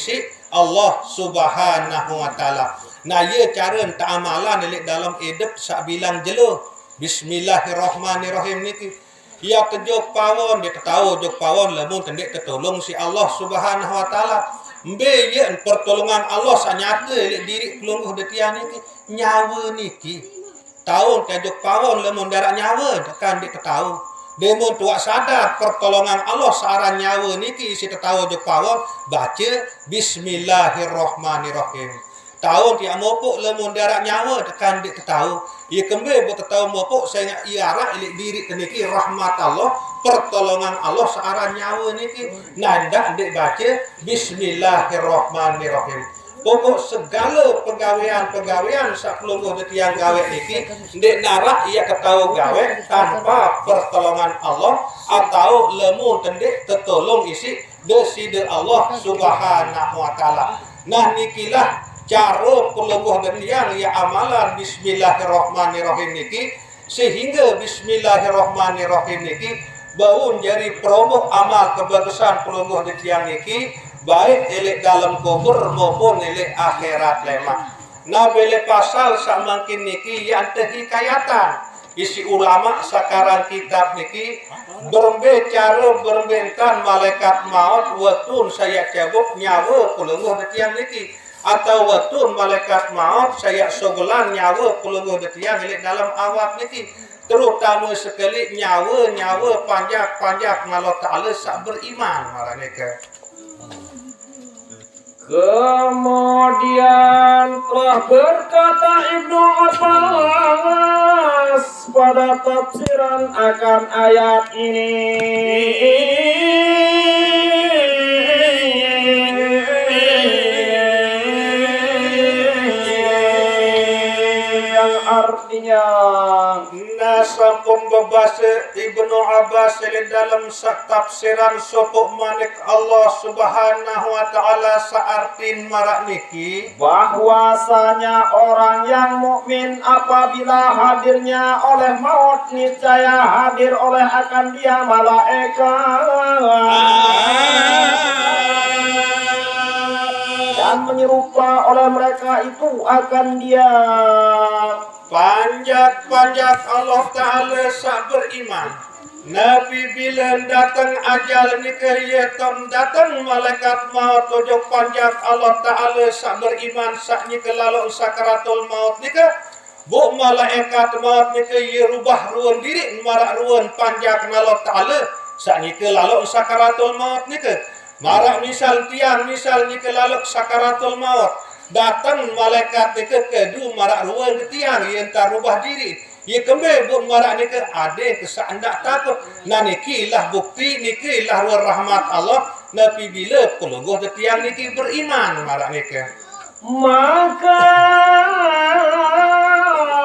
isi Allah Subhanahu wa taala. Nah, ia cara ta'amalan dalam hidup sak bilang jelo. Bismillahirrahmanirrahim niki. Ia kejok pawon dia tahu jok pawon lamun tendek tertolong si Allah Subhanahu wa taala. Mbe ye pertolongan Allah sanyata diri kelungguh detian niki nyawa niki. Tahun kejok pawon lamun darat nyawa tekan dia tahu. Demo tuak sadar pertolongan Allah saran nyawa niki si tahu jok pawon baca Bismillahirrahmanirrahim. Tahun dia mopok lamun darat nyawa tekan dia tahu. Ia kembali buat tahu mopok saya iara ilik diri niki rahmat Allah pertolongan Allah searan nyawa niki nanda dek baca Bismillahirrahmanirrahim. Pokok segala pegawaian saklungguh detiang gawe niki dek narak ia ketahu gawe tanpa pertolongan Allah atau lemun tendek tertolong isi deside Allah Subhanahu wa taala. Nah nikilah cara pelungguh detiang ya amalan Bismillahirrahmanirrahim niki sehingga Bismillahirrahmanirrahim niki baun jadi promoh amal kebagusan pelungguh detiang niki baik elek dalam kubur maupun elek akhirat lemah. Nah bele pasal samakin niki yang terhikayatan isi ulama sakaran kitab niki berbicara berbentan malaikat maut watun saya cabut nyawa pelungguh detiang niki atau watun malaikat maut saya sogolan nyawa pelungguh detiang elek dalam awak niki terutama sekali nyawa panjak Allah Ta'ala sak beriman marane ke. Kemudian telah berkata Ibnu Abbas pada tafsiran akan ayat ini, yang artinya sampun babasa Ibnu Abbas dalam tafsiran sopok manik Allah Subhanahu wa taala saartin marak niki bahwasanya orang yang mukmin apabila hadirnya oleh maut niscaya hadir oleh akan dia malaikat dan menyerupa oleh mereka itu akan dia panjat Allah Ta'ala sak beriman. Nabi bila datang ajal nikah yatam datang malaikat maut tojok panjat Allah Ta'ala sak beriman sak nikah lalu sakaratul maut nikah bu malaikat maut nikah ia rubah ruan diri marak ruan panjat Allah Ta'ala sak nikah lalu sakaratul maut nikah marak misal tiang misal nikah lalu sakaratul maut datang malaikat nike kedu marak ruang ketiang yang tak rubah diri ia kembali buat marak nike ada kesan tak takut nah nikilah bukti nikilah rahmat Allah nabi bila pelungguh ketiang nike beriman marak nike maka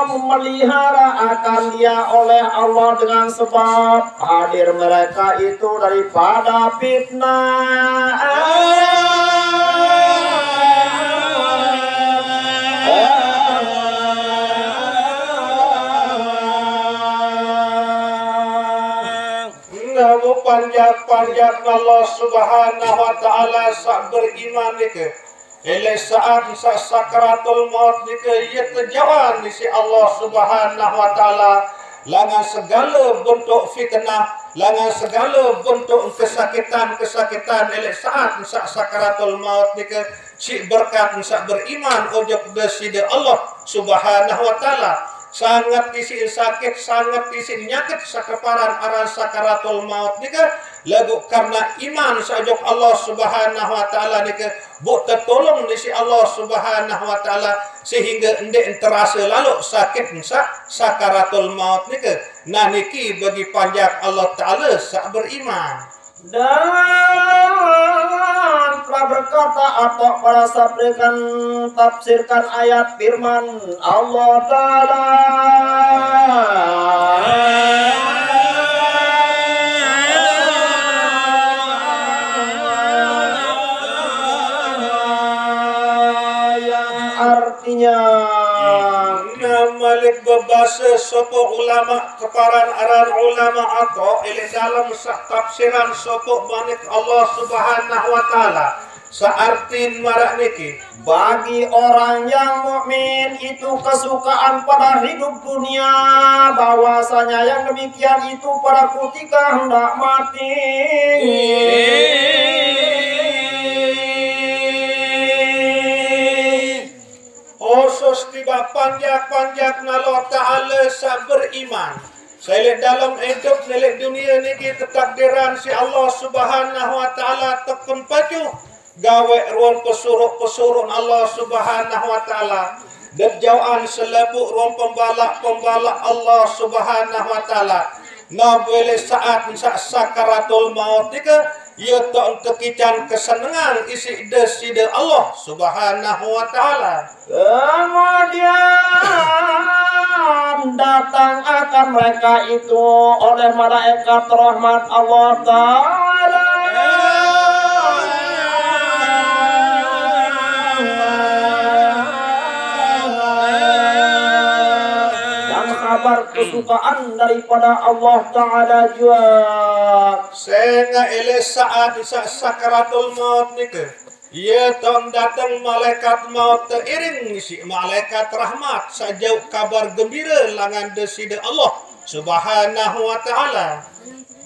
memelihara akan dia oleh Allah dengan sebab hadir mereka itu daripada fitnah panjak Allah Subhanahu wa taala sak beriman nike ele saat sakaratul maut nike ia terjawan si Allah Subhanahu wa taala langan segala bentuk fitnah langan segala bentuk kesakitan ele saat sakaratul maut nike si berkat sak beriman ojok deside Allah Subhanahu wa taala sangat isi sakit sangat isi nyakit sakeparan aran sakaratul maut nika lagu karena iman sajok Allah Subhanahu wa taala nika bu tertolong di si Allah Subhanahu wa taala sehingga endek terasa lalu sakit sakaratul maut nika nah niki bagi panjak Allah taala sak beriman dan telah berkata atau para sabrikan tafsirkan ayat firman Allah Ta'ala yang artinya Malik berbahasa sopo ulama keparan aran ulama atau dalam tafsiran sopo manik Allah Subhanahu wa taala Saartin marak niki. Bagi orang yang mukmin itu kesukaan pada hidup dunia, bahwasanya yang demikian itu pada ketika hendak mati. Khusus tiba panjak-panjak nalo ta'ala sa beriman. Saya lihat dalam hidup nilai dunia niki ketakdiran si Allah Subhanahu wa taala tekun pacu gawe ruang pesuruh Allah Subhanahu wa taala. Derjauan selebuk ruang pembalak Allah Subhanahu wa taala. Na boleh saat sakaratul maut nika ia tak kekican kesenangan isi deside Allah Subhanahu wa taala. Kemudian datang akan mereka itu oleh malaikat rahmat Allah Ta'ala. Dan kabar kesukaan daripada Allah Ta'ala juga. Sehingga ile saat sakaratul maut nika ia tak datang malaikat maut teriring si malaikat rahmat sajau kabar gembira langan deside Allah Subhanahu wa taala.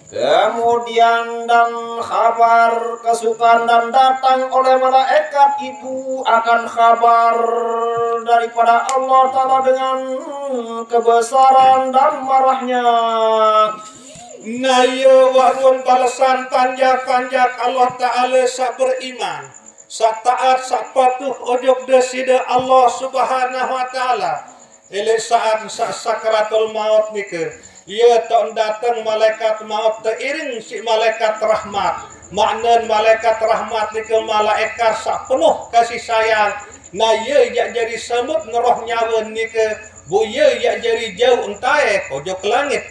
Kemudian dan kabar kesukaan dan datang oleh malaikat itu akan kabar daripada Allah Ta'ala dengan kebesaran dan marahnya. Nayo warun balasan panjak-panjak Allah Ta'ala sa beriman, sa taat, sa patuh ojok deside Allah Subhanahu wa taala. Ile saat sa sakaratul maut nika ia tak datang malaikat maut teriring si malaikat rahmat. Makna malaikat rahmat nika malaikat sa penuh kasih sayang. Na ia jak jadi semut ngeroh nyawa nika bu ia jak jadi jauh entai ojok langit.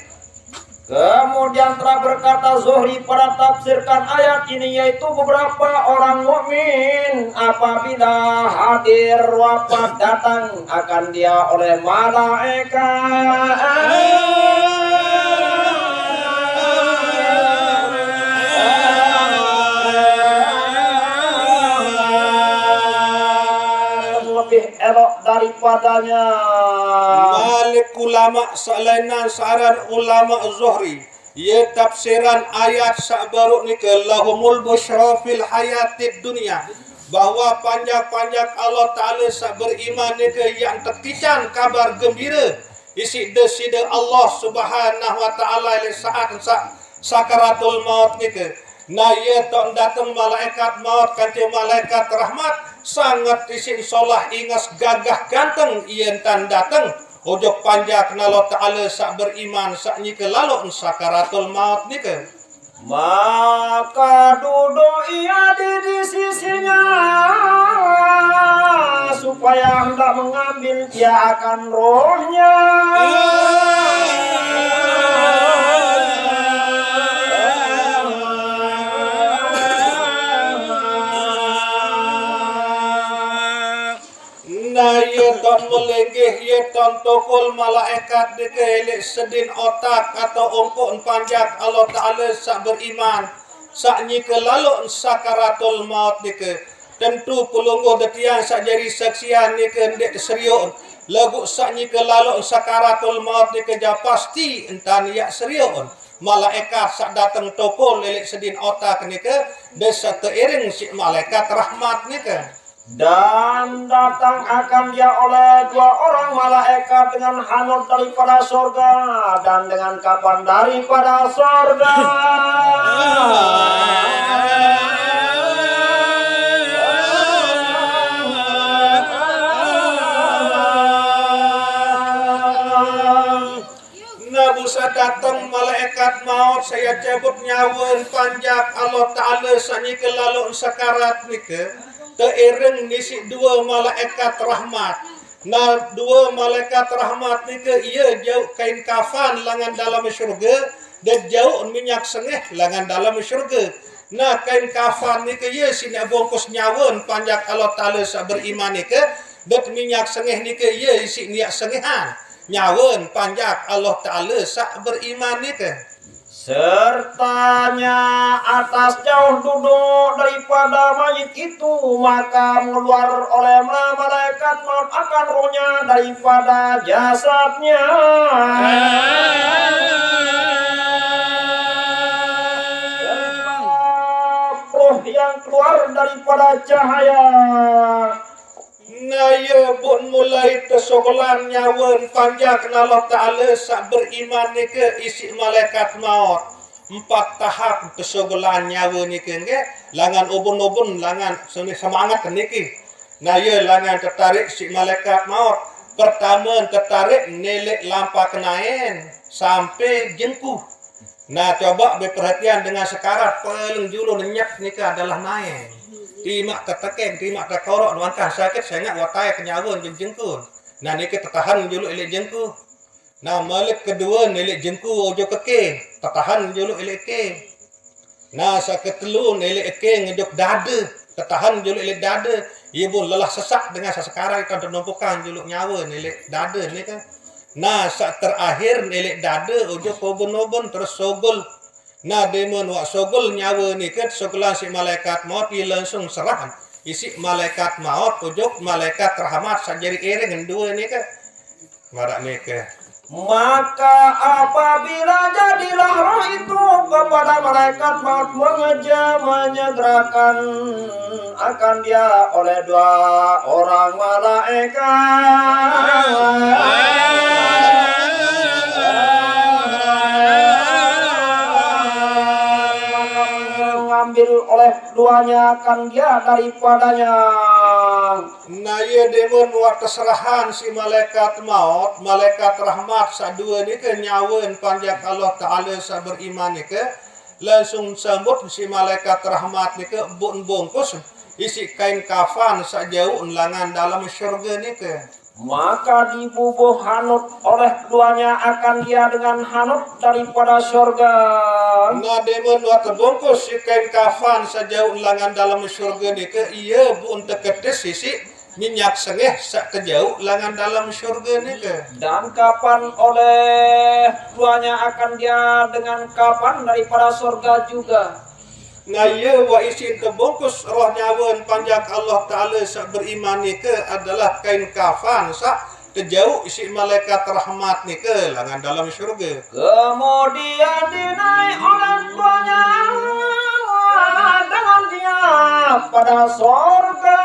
Kemudian telah berkata Zuhri pada tafsirkan ayat ini, yaitu beberapa orang mukmin apabila hadir wafat datang akan dia oleh malaikat. Lebih elok daripadanya. Malik ulama salainan saran ulama Zuhri ia tafsiran ayat sabaruk ni ke lahumul busyra fil hayatid dunia bahwa panjak-panjak Allah Ta'ala sa beriman ni ke yang terkican kabar gembira isi deside Allah Subhanahu wa taala le saat sakaratul maut ni ke na ia tak datang malaikat maut kanti malaikat rahmat sangat isin solah ingas gagah ganteng ia tan datang ojok panjak nalo Ta'ala sak beriman sak nyike lalu sakaratul maut nika. Maka duduk ia di sisinya supaya hendak mengambil dia akan rohnya. Ia ton melenggih, ia ton tokol malaikat dikelik sedin otak atau ongkon panjak Allah Ta'ala sak beriman sak nyike lalu sakaratul maut dike tentu pelungguh detiang sak jari saksian nike ndek serius lagu sak nyike lalu sakaratul maut dike ja pasti entan yak serius malaikat sak datang tokol lelik sedin otak nike desa teiring si malaikat rahmat nike. Dan datang akan dia oleh dua orang malaikat dengan hanut daripada sorga dan dengan kapan daripada sorga. Nabusa datang malaikat maut saya cabut nyawa panjak Allah Ta'ala sanyike lalu sakarat nike. Teiring nisi dua malaikat rahmat. Nah dua malaikat rahmat ni ke ia jauh kain kafan langan dalam syurga dan jauh minyak sengeh langan dalam syurga. Nah kain kafan ni ke ia sini bungkus nyawa panjak Allah Ta'ala sa beriman ni ke dan minyak sengeh ni ke ia isi minyak sengehan nyawa panjak Allah Ta'ala sa beriman ni ke. sertanya atas jauh duduk daripada mayit itu, maka keluar oleh malaikat maut akan rohnya daripada jasadnya. Roh yang keluar daripada cahaya. Naya bun mulai tersogolan nyawan panjang Allah Ta'ala sak beriman ni ke isi malaikat maut. 4 tahap tersogolan nyawa ni ke langan ubun-ubun langan semangat ni ke. Naya langan tertarik si malaikat maut. Pertama tertarik nelik lampa kenain sampai jengku. Nah coba berperhatian dengan sekarat paling julu nenyak ni ke adalah naik. Timak tertekeng, timak terkorok, nuangkan sakit, saya ingat watai kenyawun jengku. Nah ni kita tahan julu elek jengku. Nah malik kedua elek jengku ojo keke, tertahan julu elek ke. Nah sakit telu elek ke ngejok dada, tertahan julu elek dada. Ia pun lelah sesak dengan sekarang ikan ternumpukan julu nyawa elek dada ni kan. Nah sak terakhir elek dada ojo kobon-obon terus sogol. Nah demon wak sogol nyawa ni kan sogolan si malaikat maut ia langsung serah isi malaikat maut ujung malaikat rahmat sajari iring dua ni kan marak ni ke. Maka apabila jadilah roh itu kepada malaikat maut menyegerakan akan dia oleh 2 orang malaikat. Ambil oleh duanya akan dia daripadanya. Nah ia demon buat keserahan si malaikat maut, malaikat rahmat sadua ni ke nyawan panjang Allah Ta'ala sa beriman ni ke langsung sambut si malaikat rahmat ni ke bungkus isi kain kafan sajauh langan dalam syurga ni ke. Maka dibubuh hanut oleh keduanya akan dia dengan hanut daripada syurga. Nah demon buat terbungkus si kain kafan sajauh langan dalam syurga ni ke ia bun teketis sisi minyak sengeh sak kejauh langan dalam syurga ni ke. Dan kapan oleh keduanya akan dia dengan kapan daripada surga juga. Nah ia wa isi terbungkus roh nyawan panjang Allah Ta'ala sak beriman ni ke adalah kain kafan sak kejauh isi malaikat rahmat ni ke langan dalam syurga. Kemudian dinaik oleh keduanya dengan dia pada surga.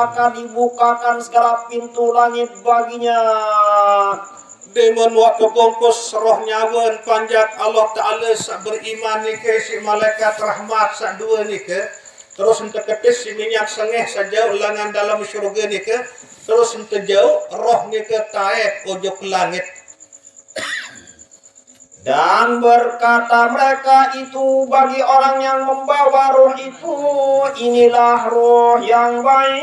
Maka dibukakan segala pintu langit baginya. Demon waktu bungkus roh nyawan panjang Allah Ta'ala sak beriman ni ke si malaikat rahmat sak dua ni ke terus ente ketis si minyak sengeh sajauh langan dalam syurga ni ke terus ente jauh roh ni ke taek ojo ke langit. Dan berkata mereka itu bagi orang yang membawa roh itu, inilah roh yang baik.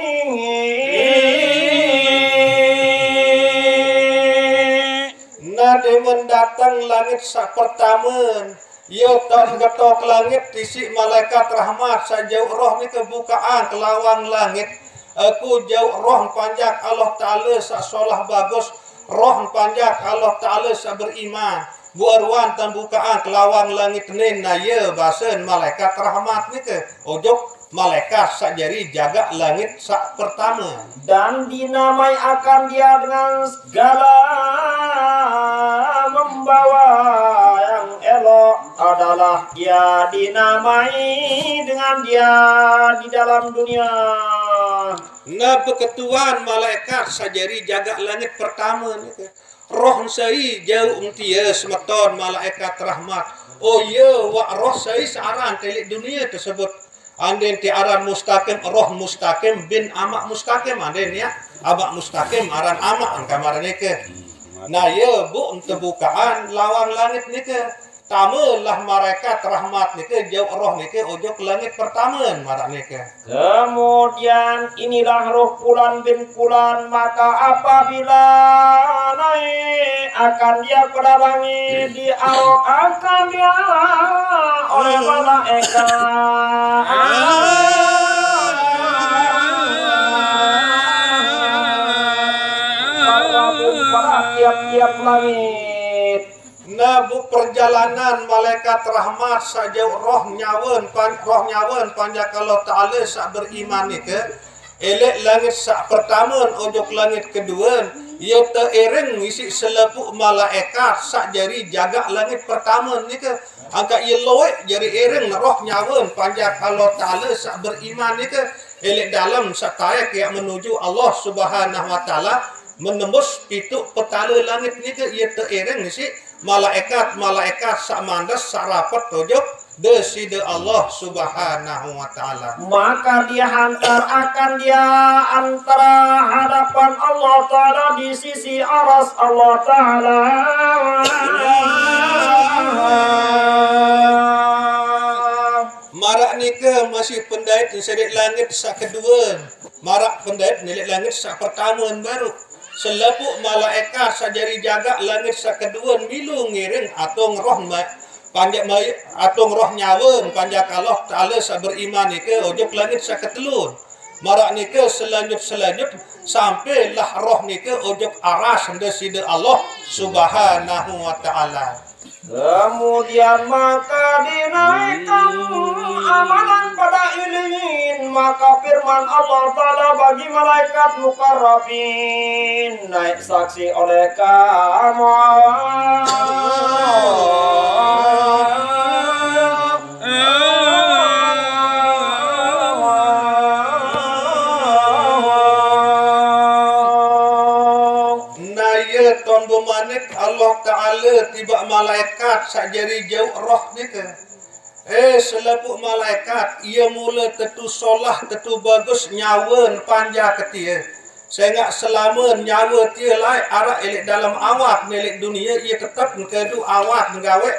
Nah demon datang langit sak pertama ia tak getok langit isi malaikat rahmat sajauh roh ni kebukaan kelawang langit. Aku jauh roh panjang Allah Ta'ala sak solah bagus, roh panjang Allah Ta'ala sak beriman. Buaruan tambukaan kelawang langit ni naya bahasan malaikat rahmat ni ke ojok malaikat sak jari jaga langit sak pertama. Dan dinamai akan dia dengan segala membawa yang elok adalah dia dinamai dengan dia di dalam dunia. Nah keketuan malaikat sajari jaga langit pertama ni ke roh sai jauh untia semeton malaikat rahmat. Oh ya wa roh sai searan telik dunia tersebut. Anden ti aran mustaqim roh mustaqim bin amak mustaqim anden ya. Amak mustaqim aran amak kamar ni ke. Nah ya bu untuk bukaan lawang langit ni ke. Tamulah malaikat rahmat ni ke jauh roh ni ke ojo ke langit pertama marak ni ke. Kemudian inilah roh Fulan bin Fulan, maka apabila naik akan dia pada langit diarok akan dia oleh malaikat. tiap langit. Nabu perjalanan malaikat rahmat sajauh roh nyawen panjang Allah Ta'ala sak beriman ni ke elek langit sak pertama ojok langit kedua ia terering isi selepuk malaikat sak jari jaga langit pertama ni ke angka ia loek jari ereng roh nyawen panjang Allah Ta'ala sak beriman ni ke elek dalam sak tayak yang menuju Allah Subhanahu Wa Ta'ala menembus pituk petala langit ni ke ia terering isi malaikat sak mandas sak rapat tojok deside Allah Subhanahu Wa Ta'ala. Maka dia antara hadapan Allah Ta'ala di sisi aras Allah Ta'ala. Marak ni ke masih pendait di sedek langit sak kedua. Marak pendait ni langit sak pertama baru. Selepuk malaikat sajari jaga langit sak kedua milu ngiring atong roh atong roh nyawen panjang Allah Ta'ala sak beriman ni ke ojok langit sak ketelun. Marak ni ke selanjut sampai lah roh ni ke ojok aras deside Allah Subhanahu Wa Ta'ala. Kemudian maka dinaikkan amalan pada iliyin, maka firman Allah Ta'ala bagi malaikat mukarrabin naik saksi oleh kamu. Allah Ta'ala tiba malaikat sak jari jauh roh ni ke selepuk malaikat ia mula tetu solah tetu bagus nyawen panjang ketia sehingga selama nyawa tia lai arah elek dalam awak milik dunia ia tetap kedu awak menggawe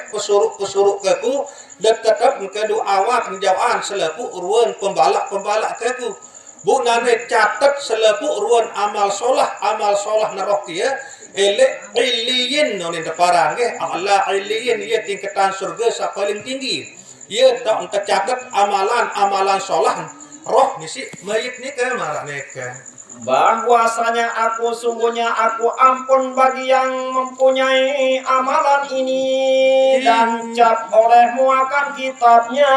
pesuruk keku dan tetap kedu awak menjawaan selepuk ruan pembalak keku bu nane catat selepuk ruan amal solah naroh tia elek iliyin nonin deparan ke Allah iliyin ia tingkatan surga sak paling tinggi ia tak tercatat amalan solah roh nisi mayit ni ke marah neka bahwasanya sungguhnya aku ampun bagi yang mempunyai amalan ini dan cap olehmu akan kitabnya.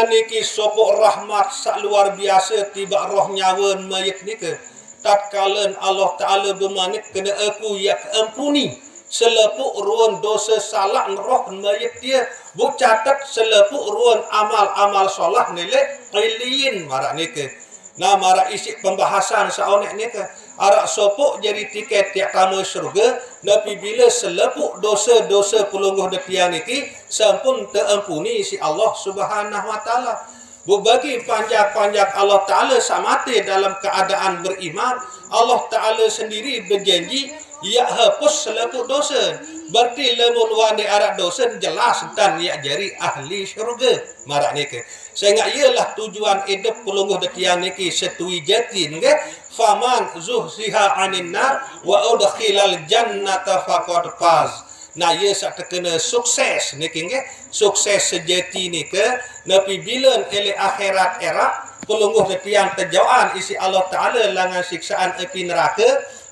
Niki sopok rahmat sak luar biasa tiba roh nyawen mayit ni ke tatkala Allah Ta'ala bermanik kena aku ya ampuni selepuk ruan dosa salah roh mayit dia bu catat selepuk ruan amal solah nilai iliyin marak ni ke nah marak isi pembahasan saonek ni ke arak sopok jadi tiket tiap tamu surga tapi bila selepuk dosa pelungguh detian niki sampun terampuni si Allah Subhanahu Wa Ta'ala bagi panjang Allah Ta'ala samate dalam keadaan beriman Allah Ta'ala sendiri berjanji ia hapus selepuk dosa berarti lamun wande arak dosa jelas dan ia jari ahli syurga marak niki sehingga ialah tujuan hidup pelungguh detian niki setui jati nge faman zuhziha anin nar wa udkhilal jannata faqad faz nah ia sak terkena sukses niki nge sukses sejati ni ke napi bila ele akhirat era pelungguh detian terjauhan isi Allah Ta'ala langan siksaan api neraka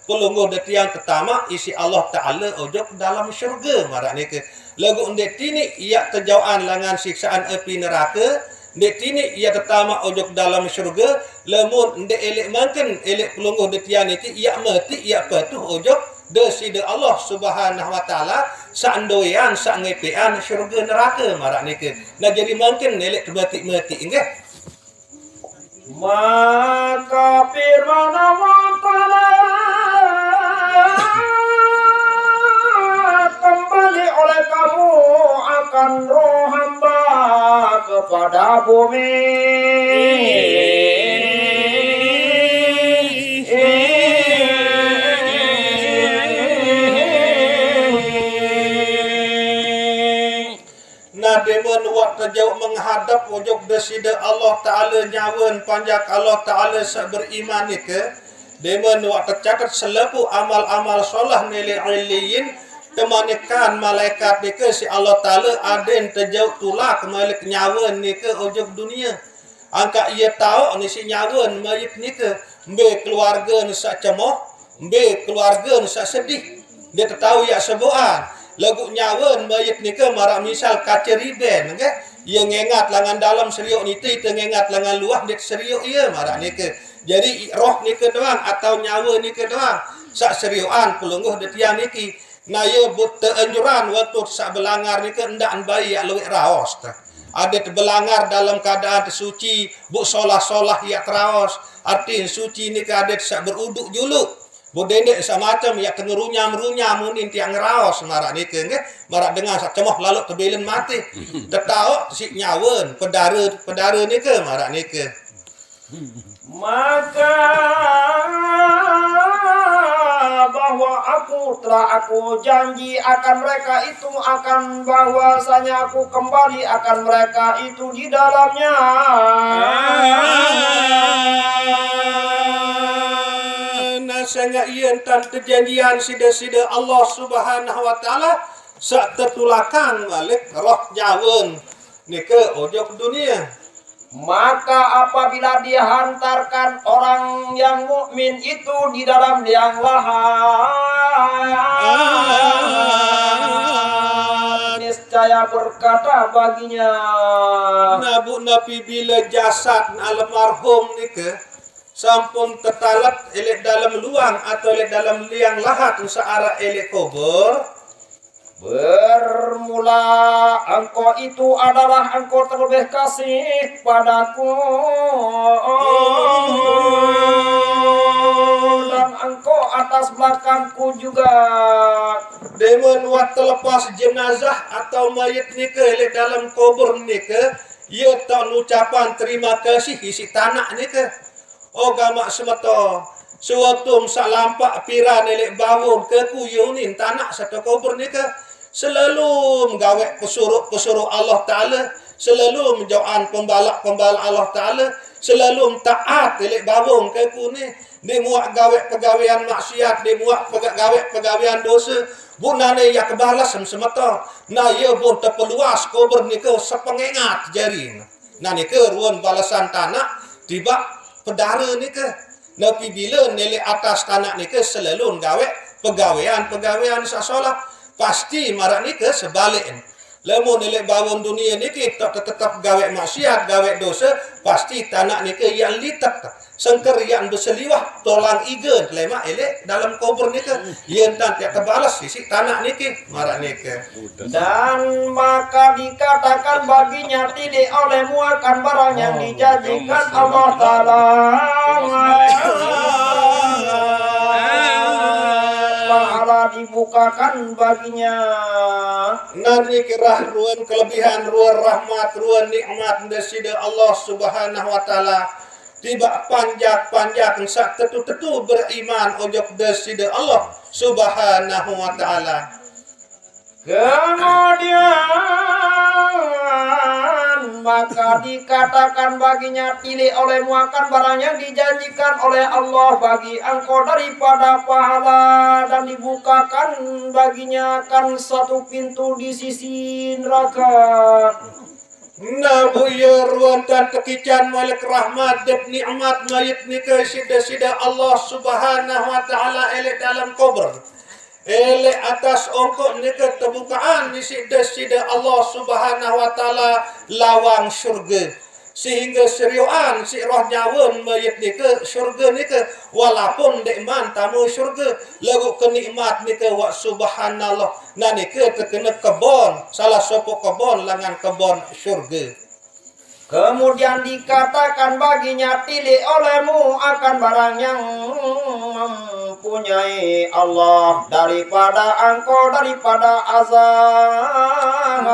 pelungguh detian pertama isi Allah Ta'ala ojok dalam syurga marak ni ke lagu ndek tini ia terjauhan langan siksaan api neraka ndek tini ia pertama ojok dalam syurga lamun ndek elek mangken elek pelungguh detian itu ia mati ia patuh ojok deside Allah Subhanahu Wa Ta'ala sandoyan sangepean syurga neraka marak ni ke nah jadi mangken elek mati enggak maka firman Allah Ta'ala kembali oleh kamu akan roh hamba kepada bumi demen waktu jauh menghadap ujung deside Allah Ta'ala nyawen panjang Allah Ta'ala sak beriman ni ke demen waktu catat selepu amal-amal solah nilai iliyin temanikan malaikat ni ke si Allah Ta'ala aden terjauh tulak malik nyawa ni ke ojok dunia. Angka ia tahu ni si nyawa mayit ni ke mbe keluarga ni sak cemoh, mbe keluarga ni sak sedih. Dia tahu ya sebuan. Lagu nyawa mayit ni ke marak misal kaca riben ke. Ia ngengat langan dalam seriuk ni tu, kita ngengat langan luah dia seriuk ia marak ni ke. Jadi roh ni ke doang atau nyawa ni ke doang. Sak seriuan pelungguh de tiang niki. Na ye but teanjuran waktu sak belangar ni ke hendak bayi yak luwih raos ta. Ada terbelangar dalam keadaan tersuci, bu solah-solah yak raos. Arti suci ni ke ada sak beruduk juluk. Bu dendek sak macam yak tengerunyam-runyam munin tiang raos marak ni ke nggih. Marak dengar sak cemoh lalu tebelen mati. Tetau si nyawen pedara ni ke marak ni ke. Maka bahwa aku janji akan mereka itu akan bahwasanya aku kembali akan mereka itu di dalamnya. Nasanga iyan tan perjanjian sida-sida Allah Subhanahu wa taala sak tertulakan balik roh nyawen ni ke ojok dunia. Maka apabila dihantarkan orang yang mukmin itu di dalam liang lahat, niscaya berkata baginya, Nabi bila jasad almarhum ni ke sampun tertalat elek dalam luang atau elek dalam liang lahat searah elek kubur. Bermula engkau itu adalah engkau terlebih kasih padaku, dan engkau atas belakangku juga. Demen waktu lepas jenazah atau mayat ni ke elek dalam kubur ni ke, ia tak ucapan terima kasih isi tanah ni ke. Oh gamak semeto. Suatu salampak piran elek bawon ke kuyunin tanah satu kubur ni ke. Selalu menggawe pesuruh Allah Ta'ala, selalu menjauhan pembalak Allah Ta'ala, selalu taat elek bawong ke ku ni. Dia muak gawe pegawaian maksiat, dia muak gawe pegawaian dosa. Bunane ya kebalas semata. Nah ia pun terpeluas kubur ni ke sepengengat jari. Nah ni ke ruan balasan tanah tiba pedara ni ke. Napi bila nilai atas tanah ni ke selalu gawe pegawaian sasolah. Pasti marak ni ke sebalik. Lemu nilai bawon dunia ni ke tetap gawe maksiat, gawe dosa, pasti tanah ni ke yang litak. Sengker yang berseliwah, tolang iga, lemak elek dalam kubur ni ke. Yang dan tiap terbalas sisi tanah ni ke, marak ni ke. Dan maka dikatakan baginya tidak olehmu akan barang yang dijanjikan Allah Ta'ala. Pahala dibukakan baginya. Nanti kerah ruan kelebihan, ruan rahmat, ruan nikmat dari Allah Subhanahu wa taala. Tiba panjak sak tetu beriman ojok dari Allah Subhanahu wa taala. Kemudian maka dikatakan baginya pilih olehmu akan barang yang dijanjikan oleh Allah bagi engkau daripada pahala, dan dibukakan baginya kan satu pintu di sisi neraka. Nabu ya ruan dan kekican malik rahmat dan nikmat mayit ni ke sida Allah Subhanahu wa taala elek dalam kubur. Elek atas ongkok ni ke terbukaan ni sida Allah Subhanahu wa taala lawang syurga. Sehingga seriuan si roh nyawa mayit ni ke syurga ni ke walaupun dekman tamu syurga lagu kenikmat ni ke wa subhanallah. Nah ni ke terkena kebon, salah satu kebon langan kebon syurga. Kemudian dikatakan baginya pilih olehmu akan barang yang mempunyai Allah daripada engkau daripada azab.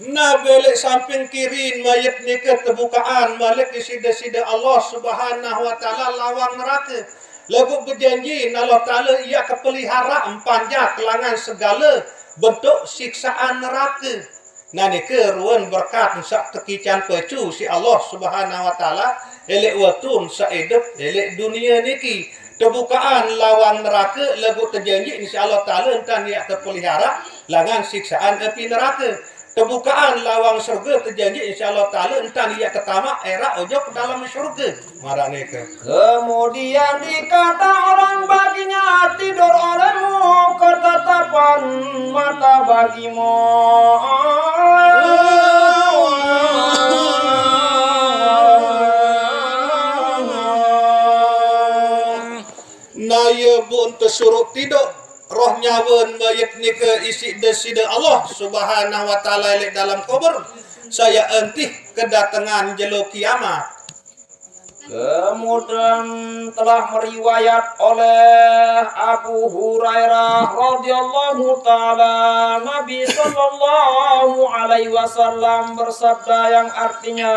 Nah belek samping kiri mayat ni ke terbukaan malik di sida Allah Subhanahu wa taala lawang neraka. Lagu berjanji Allah Ta'ala ia kepelihara empanjak kelangan segala bentuk siksaan neraka. Nah ni ke ruan berkat sak tekican pecu si Allah Subhanahu wa taala elek watun sa hidup elek dunia niki Terbukaan lawang neraka lagu terjanji insya-Allah taala entan dia terpelihara langan siksaan api neraka. Terbukaan lawang surga terjanji insya-Allah taala entan dia ketama era ojok dalam syurga. Marane ke. Kemudian dikata orang baginya tidur olehmu ketetapan mata bagimu. Naya bun tersuruh tidur roh nyawa mayat ni ke isi desida Allah Subhanahu wa taala dalam kubur. Saya entih kedatangan jelo kiamat. Kemudian telah meriwayat oleh Abu Hurairah radhiyallahu taala Nabi sallallahu alaihi wasallam bersabda yang artinya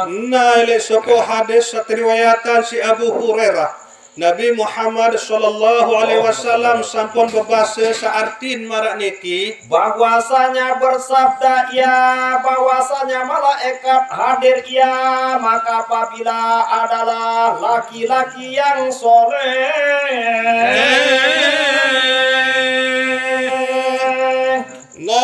Naile sebuah hadis riwayatan si Abu Hurairah Nabi Muhammad sallallahu alaihi wasallam sampun berbahasa seartin marak niki bahwasanya bersabda ia bahwasanya malaikat hadir ia maka apabila adalah laki-laki yang soleh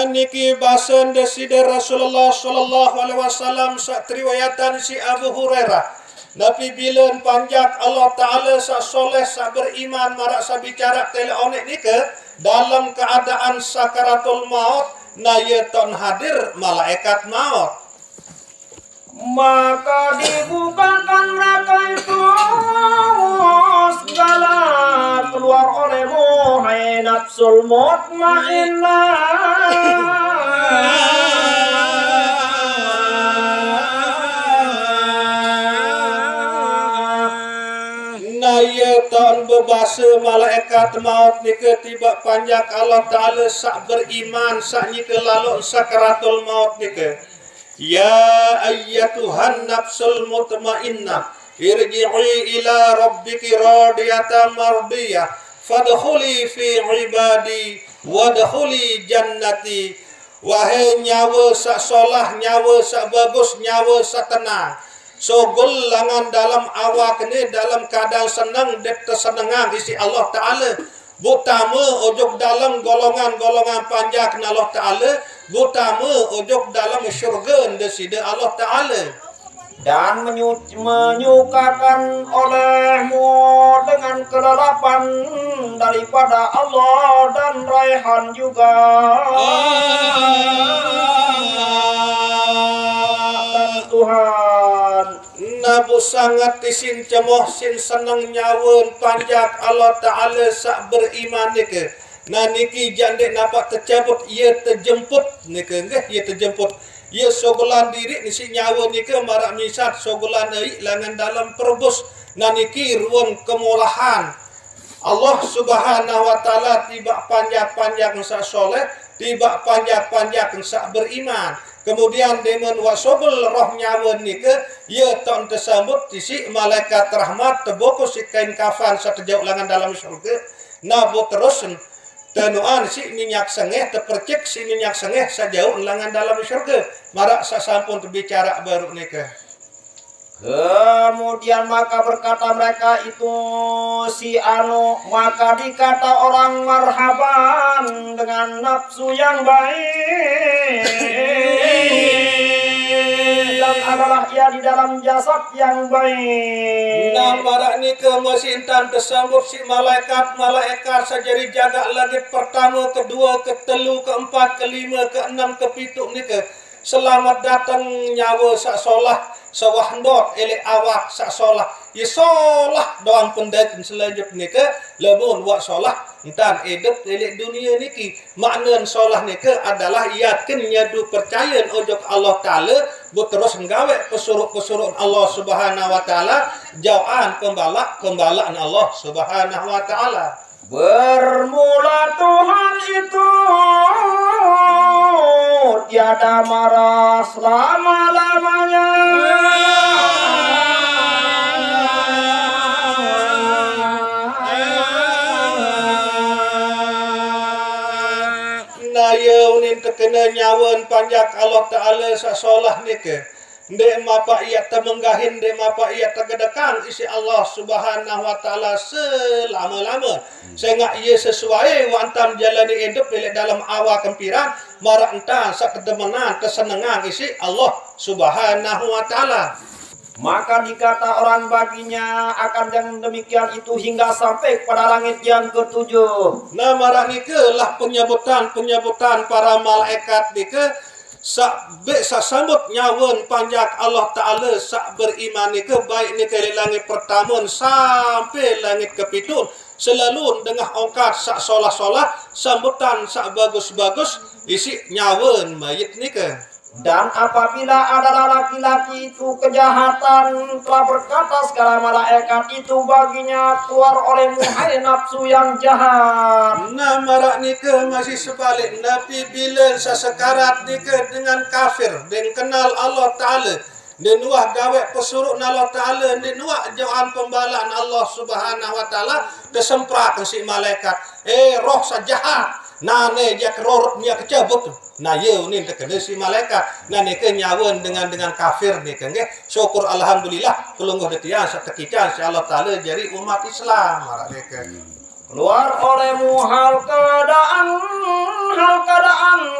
niki bahasa desida Rasulullah sallallahu alaihi wasallam riwayatan si Abu Hurairah Nabi bilen panjak Allah Ta'ala sa soleh sa beriman marak sa bicara teleonik ni ke dalam keadaan sakaratul maut na ye ton hadir malaikat maut maka dibukakan neraka itu segala keluar olehmu hai nafsul mutmainnah Naya tahun berbahasa malaikat maut ni ketiba panjak Allah Ta'ala sak beriman sak ni ke lalu sakaratul maut ni ke Ya ayyatuhan nafsul mutmainnah irji'i ila rabbiki radiyatan mardiyah fadkhuli fi ibadi wadkhuli jannati wahai nyawa sak solah nyawa sak bagus nyawa sak tenang so langan dalam awak ni dalam keadaan senang dek tersenangan isi Allah Ta'ala butama ojok dalam golongan-golongan panjak na Allah Ta'ala butama ojok dalam syurga desida Allah Ta'ala dan menyukakan olehmu dengan kelelapan daripada Allah dan raihan juga dan Tuhan Nabu sangat tisin cemoh sin senang nyawan panjak Allah Ta'ala sak beriman ni ke nah niki jandek nampak tercabut ia terjemput ni ke ia terjemput ia sogolan diri ni si nyawa ni ke marak misat sogolan ai langan dalam perbus nah niki ruang kemurahan Allah Subhanahu wa taala tiba panjak-panjak sak soleh tiba panjak-panjak sak beriman kemudian dengan wasobul roh nyawa ni ke ia ton tersambut tisi malaikat rahmat terbokus si kain kafan satu jauh langan dalam syurga nabu terus tenuan si minyak sengeh terpercik si minyak sengeh sajauh langan dalam syurga marak sasampun terbicara baru ni ke kemudian maka berkata mereka itu si anu maka dikata orang marhaban dengan nafsu yang baik dan adalah ia di dalam jasad yang baik nah marak ni ke masih intan tersambut si malaikat sajari jaga lagi pertama kedua ketelu keempat kelima keenam kepituk ni ke selamat datang nyawa sak solah sawah ndot ele awak sak solah ya solah doang pendakin selanjutnya ke lemun wak solah entan hidup ele dunia niki makna solah ni ke adalah yakin nyadu percaya ojok Allah Ta'ala bu terus nggawe pesuruh-pesuruh Allah Subhanahu wa taala jauhan pembalak Allah Subhanahu wa taala bermula Tuhan itu tiada marah selama-lamanya naya unin terkena nyawan panjak Allah Ta'ala sasolah ni ke Ndek mapa ia temenggahin, ndek mapa ia tegedekan isi Allah Subhanahu wa taala selama-lama. Sehingga ia sesuai wa antam jalani hidup pilih dalam awal kempiran marak entan sakedemenan kesenangan isi Allah Subhanahu wa taala. Maka dikata orang baginya akan yang demikian itu hingga sampai pada langit yang ketujuh. Nah marak nike lah penyebutan para malaikat nike sak sambut nyawan panjak Allah Ta'ala sak beriman nike baik nike dari langit pertama sampai langit kepitun selalu dengan ongkat sak solah-solah sambutan sak bagus-bagus isi nyawan mayit nike. Dan apabila ada laki-laki itu kejahatan telah berkata segala malaikat itu baginya keluar oleh muhai nafsu yang jahat. Nah marak nika masih sebalik Nabi bila sesekarat nika dengan kafir dan kenal Allah Ta'ala dan nuah gawe pesuruh Allah Ta'ala dan nuah jauhan pembalaan Allah Subhanahu wa Ta'ala desemprak si malaikat roh sajahat nah ne dia kerorot dia kecabut nah ye ni terkena si malaikat nah ni kenyawan dengan kafir ni kan syukur alhamdulillah kelungguh detian satekican si Allah Ta'ala jadi umat Islam marah mereka keluar olehmu hal keadaan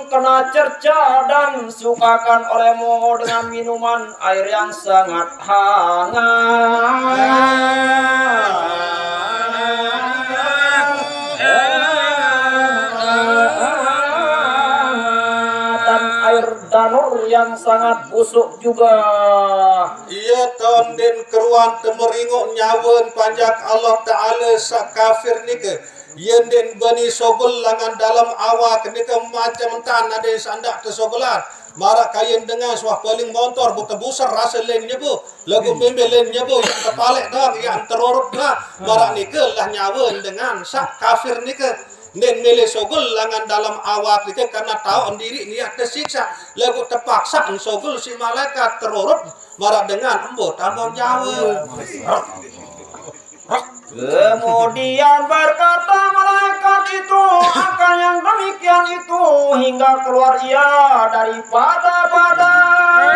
kena cerca dan sukakan olehmu dengan minuman air yang sangat hangat dan air danur yang sangat busuk juga. Ia tahun den keruan temeringok nyawan panjak Allah Ta'ala sak kafir nika. Yen den bani sogol langan dalam awak nika macam tan ada sandak tersogolan. Marak kayen dengan suah paling motor betebusar rasa lain nyebu. Lagu membe lain nyebu yang kepalek dah yang terorot dah. Marak nika lah nyawan dengan sak kafir nika. Dan milih sogol langan dalam awak nika karena tahu diri niat tersiksa. Lagu terpaksa sogol si malaikat terorot. Marak dengan embut tambah Jawa. Kemudian berkata malaikat itu akan yang demikian itu hingga keluar ia daripada badan.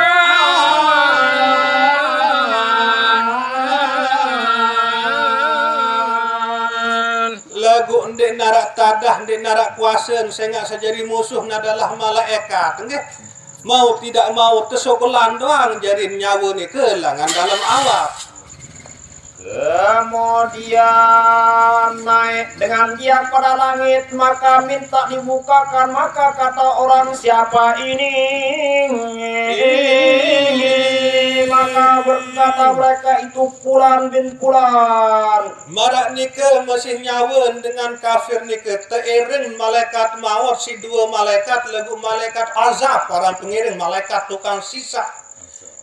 Lagu ndek narak tadah ndek narak kuasa sehingga sejadi musuh adalah malaikat. Mau tidak mau tersogolan doang jadi nyawa ni kelangan dalam awak. Kemudian naik dengan dia pada langit maka minta dibukakan maka kata orang siapa ini maka berkata mereka itu Fulan bin Fulan. Marak nika masih nyawan dengan kafir nika teiring malaikat maut si dua malaikat lagu malaikat azab para pengiring malaikat tukang sisa.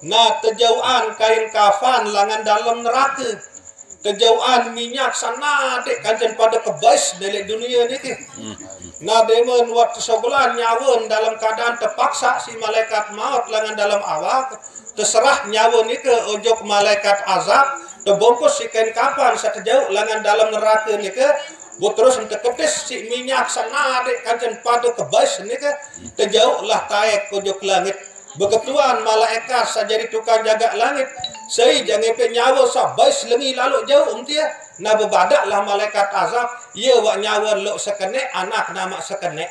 Nah terjauhan kain kafan langan dalam neraka. Kejauhan minyak sana dek kancan pada kebais dari dunia ni ke. Nah demen waktu sebulan nyawan dalam keadaan terpaksa si malaikat maut langan dalam awak terserah nyawa ni ke ojok malaikat azab terbungkus si kain kapan satejauh langan dalam neraka ni ke terus terkepis si minyak sana dek kancan pada kebais ni ke terjauh lah taek ojok langit. Beketuan malaikat sajari tukang jaga langit. Saya jangan penyawa sabais lengi lalu jauh dia. Na bebadaklah malaikat azab. Ia wak nyawa lok sekenek anak nama sekenek.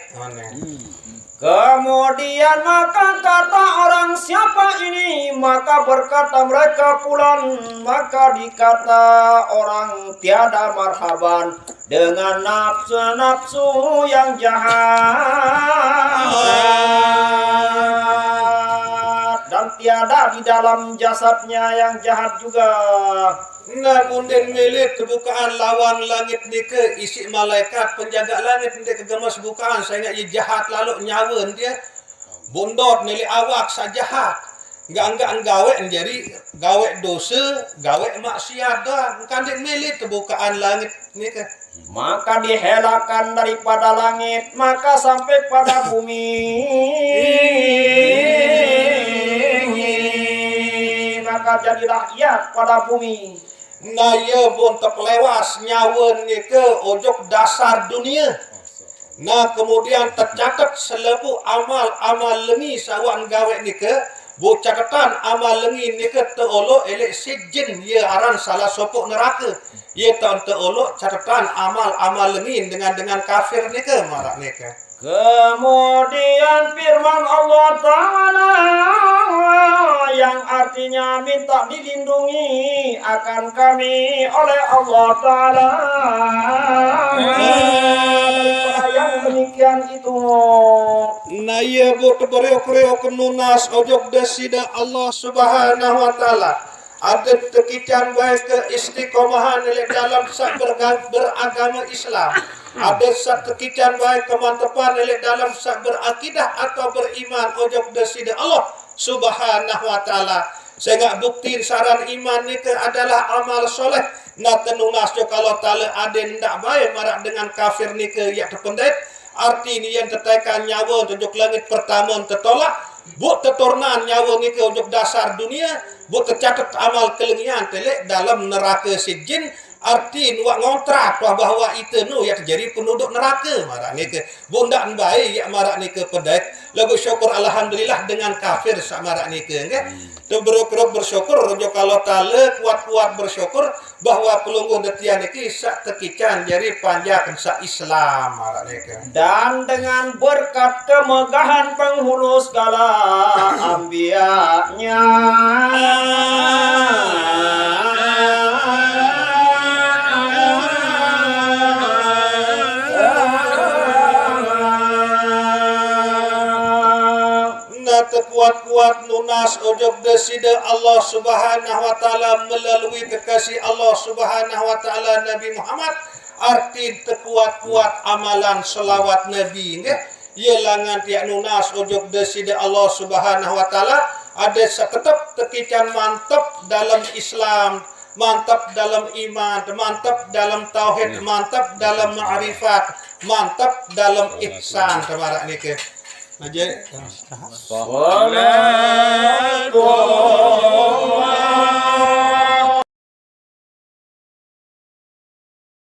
Kemudian maka kata orang siapa ini maka berkata mereka Fulan maka dikata orang tiada marhaban dengan nafsu-nafsu yang jahat dan tiada di dalam jasadnya yang jahat juga. Namun dan milik kebukaan lawan langit ni ke isi malaikat penjaga langit ni kegemas bukaan sehingga ia jahat lalu nyawa dia bondot milik awak sajahat enggak gawe jadi gawe dosa gawe maksiat dah kan dia milik kebukaan langit ni ke. Maka dihelakan daripada langit maka sampai pada bumi maka jadilah ia pada bumi. Nah ia pun terlewas nyawa ni ke ojok dasar dunia. Nah kemudian tercatat selepu amal lengi sawan gawe ni ke Bu catatan amal lengin ni ke teolok elek sijin ye aran salah sopok neraka. Ye tak teolok catatan amal lengin dengan kafir ni ke marak ni ke. Kemudian firman Allah Ta'ala yang artinya minta dilindungi akan kami oleh Allah Ta'ala. Yang demikian itu. Nah ye bu tebereok-reok nunas ojok desida Allah Subhanahu wa taala. Ada tekican baik ke istiqomahan dalam beragama Islam. Ada tekican baik kemantapan dalam berakidah atau beriman ojok desida Allah Subhanahu wa taala. Sehingga bukti saran iman ni ke adalah amal soleh. Nah tenunas jo kalau taala ada ndak baik marak dengan kafir ni ke ya terpendek. Arti ni yang tetaikan nyawa ojok langit pertama tertolak. Buat tetornan nyawa ni ke ojok dasar dunia. Buat tercatat amal kelengian telek dalam neraka sijin. Arti nuak ngontrak bahwa itu nu yang terjadi penduduk neraka marak ni ke. Bundak baik ya marak ni ke pendek. Lagu syukur alhamdulillah dengan kafir sak marak ni ke. Berkerok bersyukur ojok kalau ta'ala kuat-kuat bersyukur bahwa pelungguh detian iki sak tekican jadi panjang sak Islam marak ni ke. Dan dengan berkat kemegahan penghulu segala anbiya-Nya kuat-kuat nunas ojok desida Allah Subhanahu wa taala melalui kekasih Allah Subhanahu wa taala Nabi Muhammad. Arti terkuat-kuat amalan selawat Nabi nggih. Ye langan tiak nunas ojok desida Allah Subhanahu wa taala ada tetap tekican mantap dalam Islam, mantap dalam iman, mantap dalam tauhid, mantap dalam ma'rifat, mantap dalam ihsan tabarak niki. Aja. Assalamualaikum